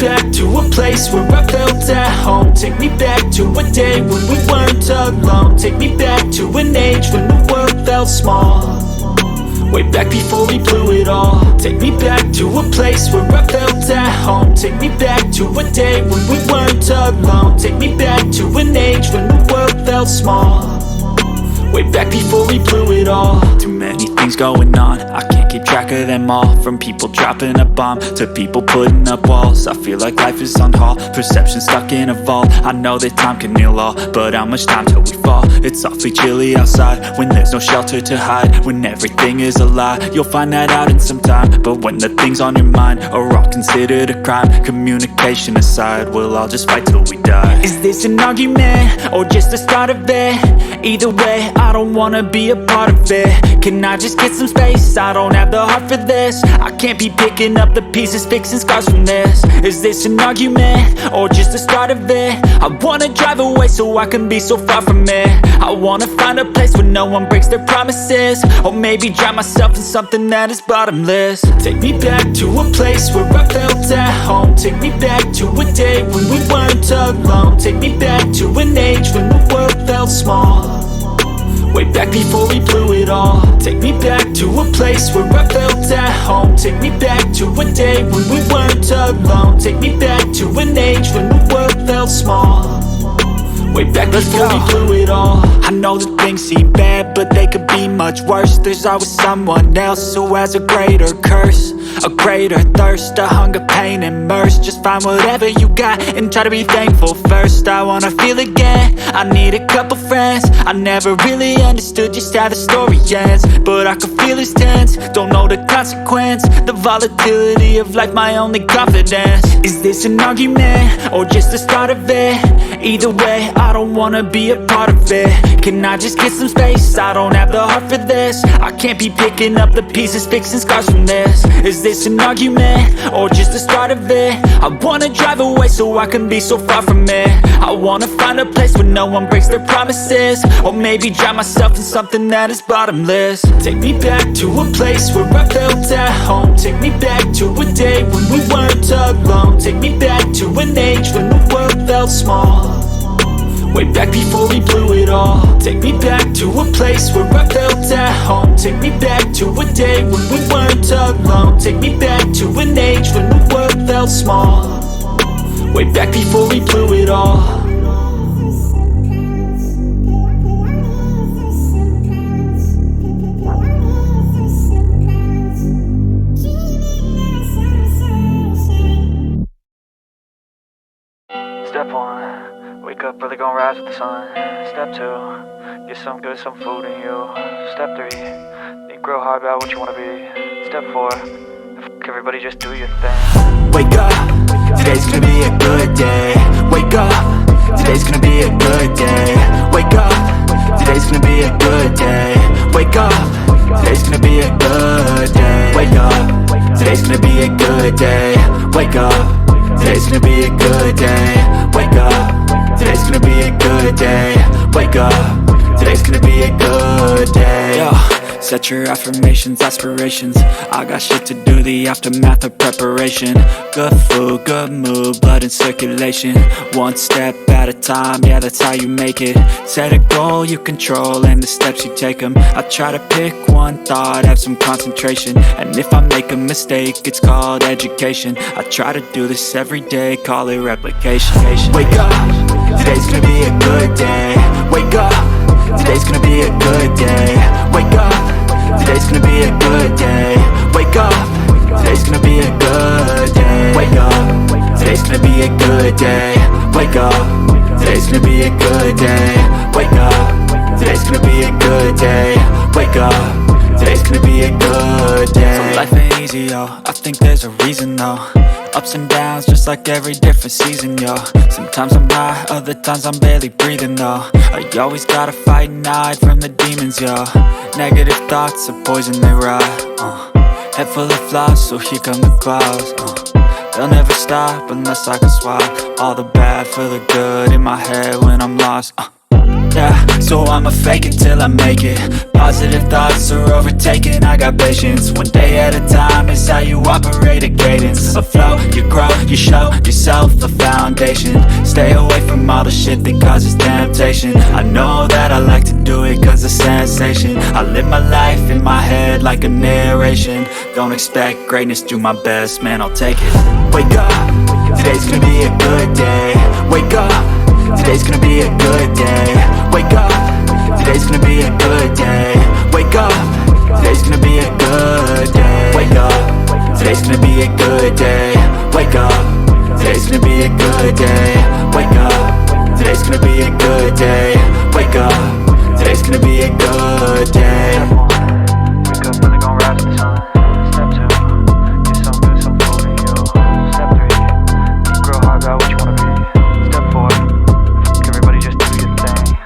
back to a place where I felt at home. Take me back to a day when we weren't alone. Take me back to an age when the world felt small, way back before we blew it all. Take me back to a place where I felt at home. Take me back to a day when we weren't alone. Take me back to an age when the world felt small, way back before we blew it all. Too many things going on, I can't keep track of them all. From people dropping a bomb to people putting up walls. I feel like life is on hold, perception stuck in a vault. I know that time can heal all, but how much time till we fall? It's awfully chilly outside when there's no shelter to hide. When everything is a lie, you'll find that out in some time. But when the things on your mind are all considered a crime, communication aside, we'll all just fight till we die. Is this an argument or just the start of it? Either way, I don't wanna be a part of it. Can I just get some space? I don't have the heart for this. I can't be picking up the pieces, fixing scars from this. Is this an argument or just the start of it? I wanna drive away so I can be so far from it. I wanna find a place where no one breaks their promises, or maybe drown myself in something that is bottomless. Take me back to a place where I felt at home. Take me back to a day when we weren't alone. Take me back to an age when the world felt small, way back before we blew it all. Take me back to a place where I felt at home. Take me back to a day when we weren't alone. Take me back to an age when the world felt small, way back before we blew it all. I know that things seem bad, but they could be much worse. There's always someone else who has a greater curse, a greater thirst, a hunger, pain, and mercy. Just find whatever you got and try to be thankful first. I wanna feel again, I need a couple friends. I never really understood just how the story ends, but I can feel it's tense, don't know the consequence. The volatility of life, my only confidence. Is this an argument or just the start of it? Either way, I don't wanna be a part of it. Can I just get some space? I don't have the heart for this. I can't be picking up the pieces, fixing scars from this. Is this an argument or just the start of it? I wanna drive away so I can be so far from it. I wanna find a place where no one breaks their promises, or maybe drown myself in something that is bottomless. Take me back to a place where I felt at home. Take me back to a day when we weren't alone. Take me back to an age when the world felt small, way back before we blew it all. Take me back to a place where I felt at home. Take me back to a day when we weren't alone. Take me back to an age when the world felt small, way back before we blew it all. Step 1, wake up early, gonna rise with the sun. Step 2, get some good, some food in you. Step 3, think real hard about what you wanna be. Step 4, fuck everybody, just do your thing. Wake up, today's gonna be a good day. Wake up, today's gonna be a good day. Wake up, today's gonna be a good day. Wake up, today's gonna be a good day. Wake up, today's gonna be a good day. Wake up, today's gonna be a good day. Wake up, today's gonna be a good day. Wake up, today's gonna be a good day. Yo, set your affirmations, aspirations. I got shit to do, the aftermath of preparation. Good food, good mood, blood in circulation. One step at a time, yeah, that's how you make it. Set a goal you control and the steps you take them. I try to pick one thought, have some concentration. And if I make a mistake, it's called education. I try to do this every day, call it replication. Wake up, today's gonna be a good day. Wake up, today's gonna be a good day. Wake up, today's gonna be a good day. Wake up, today's gonna be a good day. Wake up, today's gonna be a good day. Wake up, today's gonna be a good day. Wake up, today's gonna be a good day. Wake up, today's gonna be a good day. So life ain't easy, yo, I think there's a reason though. Ups and downs, just like every different season, yo. Sometimes I'm high, other times I'm barely breathing, though. I always gotta fight and hide from the demons, yo. Negative thoughts are poison, they rot. Head full of flaws, so here come the clouds. They'll never stop unless I can swap all the bad for the good in my head when I'm lost. Yeah, so I'ma fake it till I make it. Positive thoughts are overtaken, I got patience. One day at a time is how you operate a cadence. A flow, you grow, you show yourself a foundation. Stay away from all the shit that causes temptation. I know that I like to do it cause it's sensation. I live my life in my head like a narration. Don't expect greatness, do my best, man, I'll take it. Wake up, today's gonna be a good day. Wake up, today's gonna be a good day. Wake up, today's gonna be a good day. Wake up, today's gonna be a good day. Wake up, today's gonna be a good day. Wake up, today's gonna be a good day. Wake up, today's gonna be a good day. Wake up, today's gonna be a good day. Wake up, really gon' rise with the sun. Step 2, get some good, some food in you. Step 3, think real hard about what you wanna be. Step 4, everybody just do your thing.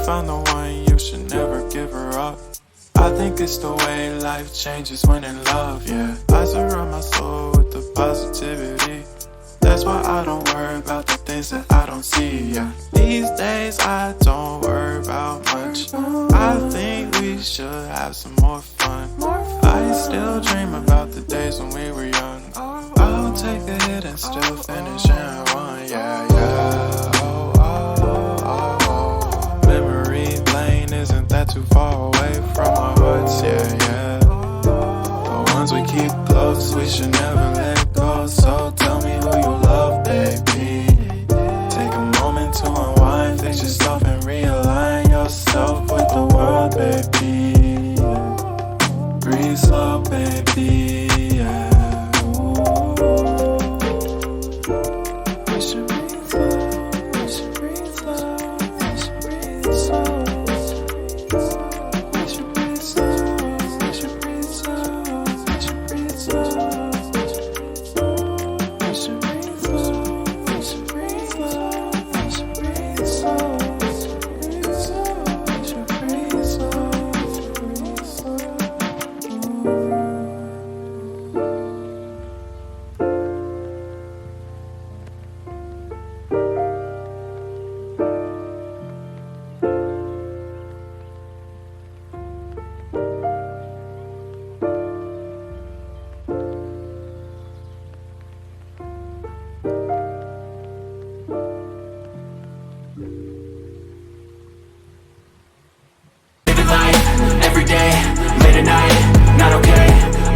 found the one, you should never give her up. I think it's the way life changes when in love, yeah. I surround my soul with the positivity. That's why I don't worry about the things that I don't see, yeah. These days I don't worry about much. I think we should have some more fun. I still dream about the days when we were young. I'll take a hit and still finish and run, yeah, yeah. Oh, oh, oh, oh. Memory lane isn't that too far away from our hearts, yeah, yeah. we should never let go. So tell me who you love, baby. Take a moment to unwind, fix yourself and realign yourself with the world, baby. Breathe slow, baby, yeah. We should breathe slow, we should breathe slow, we should breathe slow. We should breathe slow, we should breathe slow, we should breathe slow. We should breathe slow, we should breathe slow, we should breathe slow. We should breathe slow, we should breathe slow, breathe slow. Living life, everyday, late at night, not okay.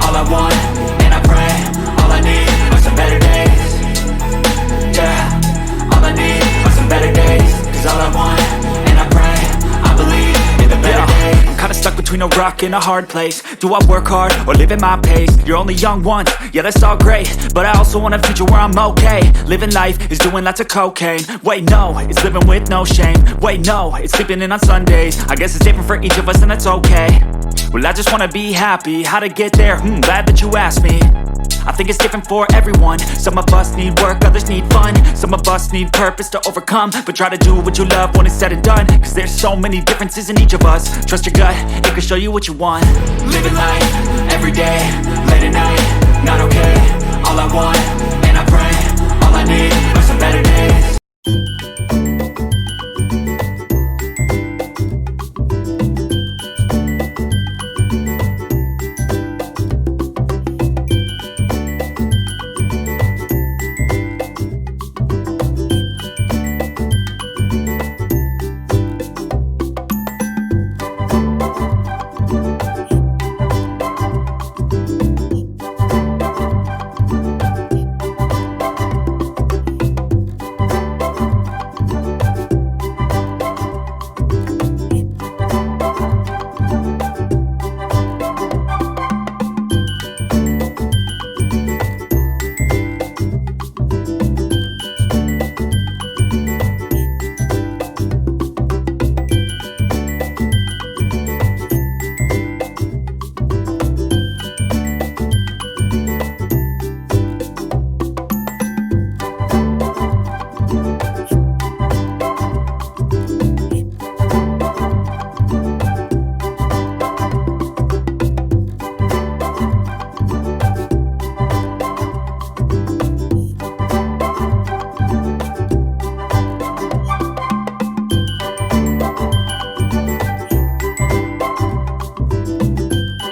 All I want, and I pray, all I need are some better days. Yeah, all I need are some better days. Cause all I want, and I pray, I believe in the better days. I'm kinda stuck between a rock and a hard place. Do I work hard, or live at my pace? You're only young once, yeah that's all great, but I also want a future where I'm okay. Living life is doing lots of cocaine. Wait no, it's living with no shame. Wait no, it's sleeping in on Sundays. I guess it's different for each of us and that's okay. Well I just wanna be happy, how to get there? Glad that you asked me. I think it's different for everyone. Some of us need work, others need fun. Some of us need purpose to overcome. But try to do what you love when it's said and done. Cause there's so many differences in each of us. Trust your gut, it can show you what you want. Living life, everyday, late at night, not okay. All I want, and I pray, all I need are some better days.